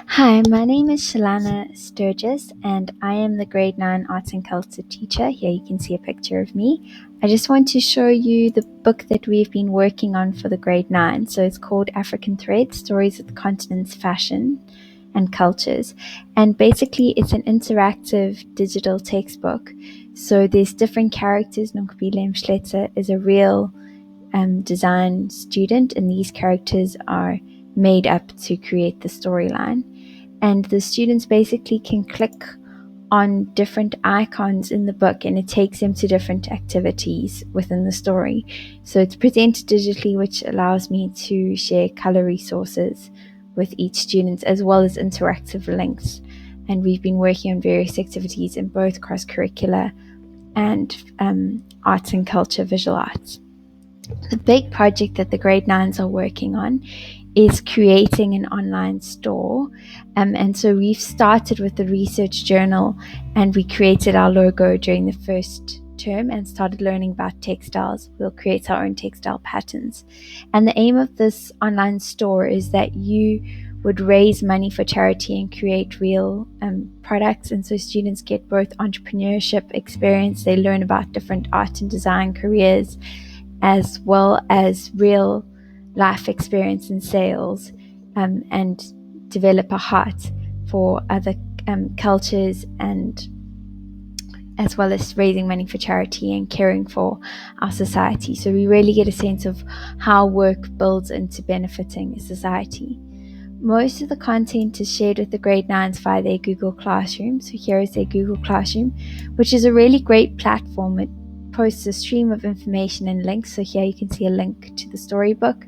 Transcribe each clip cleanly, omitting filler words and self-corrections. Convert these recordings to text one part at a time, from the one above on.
Hi, my name is Shalana Sturgis, and I am the grade 9 arts and culture teacher. Here you can see a picture of me. I just want to show you the book that we've been working on for the grade 9. So it's called African Thread, Stories of the Continent's Fashion and Cultures. And basically it's an interactive digital textbook. So there's different characters. Nonkabile Mschletzer is a real design student, and these characters are made up to create the storyline. And the students basically can click on different icons in the book, and it takes them to different activities within the story. So it's presented digitally, which allows me to share color resources with each student, as well as interactive links. And we've been working on various activities in both cross-curricular and arts and culture, visual arts. The big project that the grade 9s are working on is creating an online store. And so we've started with the research journal, and we created our logo during the first term and started learning about textiles. We'll create our own textile patterns. And the aim of this online store is that you would raise money for charity and create real products. And so students get both entrepreneurship experience, they learn about different art and design careers, as well as real life experience in sales, and develop a heart for other cultures, and as well as raising money for charity and caring for our society. So we really get a sense of how work builds into benefiting a society. Most of the content is shared with the grade 9s via their Google Classroom. So here is their Google Classroom, which is a really great platform. It posts a stream of information and links. So here you can see a link to the storybook.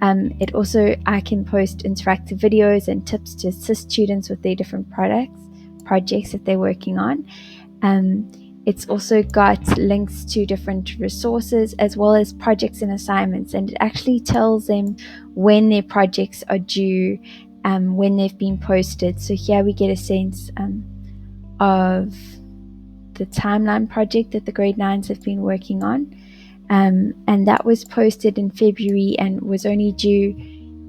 I can post interactive videos and tips to assist students with their different projects that they're working on. It's also got links to different resources, as well as projects and assignments, and it actually tells them when their projects are due, when they've been posted. So here we get a sense of the timeline project that the grade 9s have been working on, and that was posted in February and was only due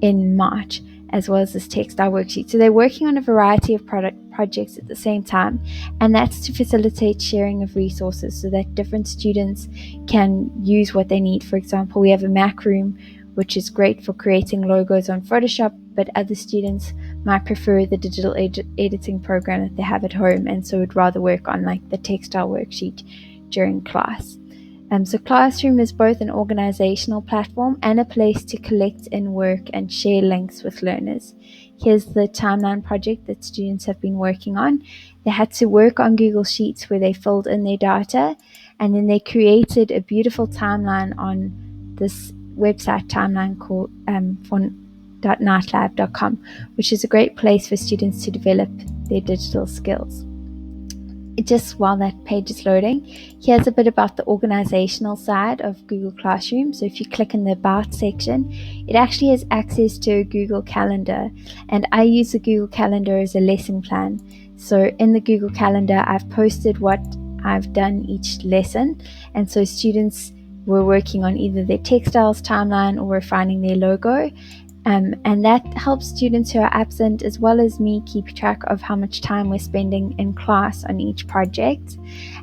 in March, as well as this textile worksheet. So they're working on a variety of projects at the same time, and that's to facilitate sharing of resources so that different students can use what they need. For example, we have a Mac room, which is great for creating logos on Photoshop, but other students might prefer the digital editing program that they have at home, and so would rather work on like the textile worksheet during class. So Classroom is both an organizational platform and a place to collect and work and share links with learners. Here's the timeline project that students have been working on. They had to work on Google Sheets where they filled in their data, and then they created a beautiful timeline on this website timeline called font.nightlab.com, which is a great place for students to develop their digital skills. Just while that page is loading, here's a bit about the organizational side of Google Classroom. So if you click in the About section, it actually has access to a Google Calendar, and I use the Google Calendar as a lesson plan. So in the Google Calendar, I've posted what I've done each lesson, and so students were working on either their textiles timeline or refining their logo. And that helps students who are absent, as well as me, keep track of how much time we're spending in class on each project.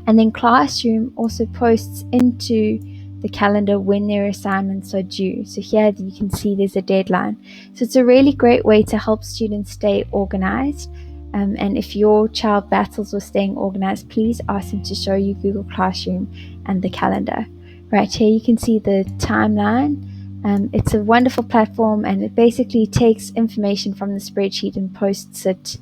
And then Classroom also posts into the calendar when their assignments are due. So here you can see there's a deadline. So it's a really great way to help students stay organized. And if your child battles with staying organized, please ask them to show you Google Classroom and the calendar. Right here you can see the timeline. It's a wonderful platform, and it basically takes information from the spreadsheet and posts it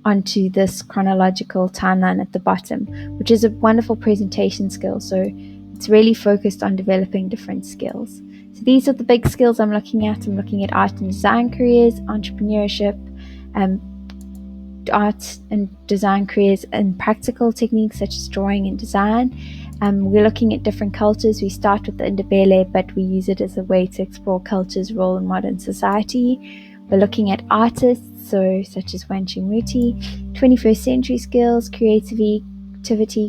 onto this chronological timeline at the bottom, which is a wonderful presentation skill. So it's really focused on developing different skills. So these are the big skills I'm looking at. I'm looking at art and design careers, entrepreneurship, art and design careers, and practical techniques such as drawing and design. We're looking at different cultures. We start with the Ndebele, but we use it as a way to explore culture's role in modern society. We're looking at artists, such as Wanchi Muti, 21st century skills, creativity,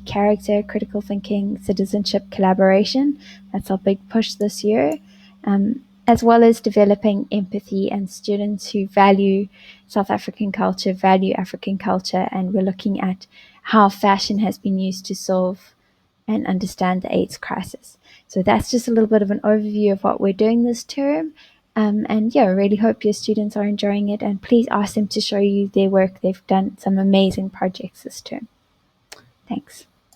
character, critical thinking, citizenship, collaboration. That's our big push this year. as well as developing empathy and students who value South African culture, value African culture, and we're looking at how fashion has been used to solve and understand the AIDS crisis. So that's just a little bit of an overview of what we're doing this term. And yeah, I really hope your students are enjoying it, and please ask them to show you their work. They've done some amazing projects this term. Thanks.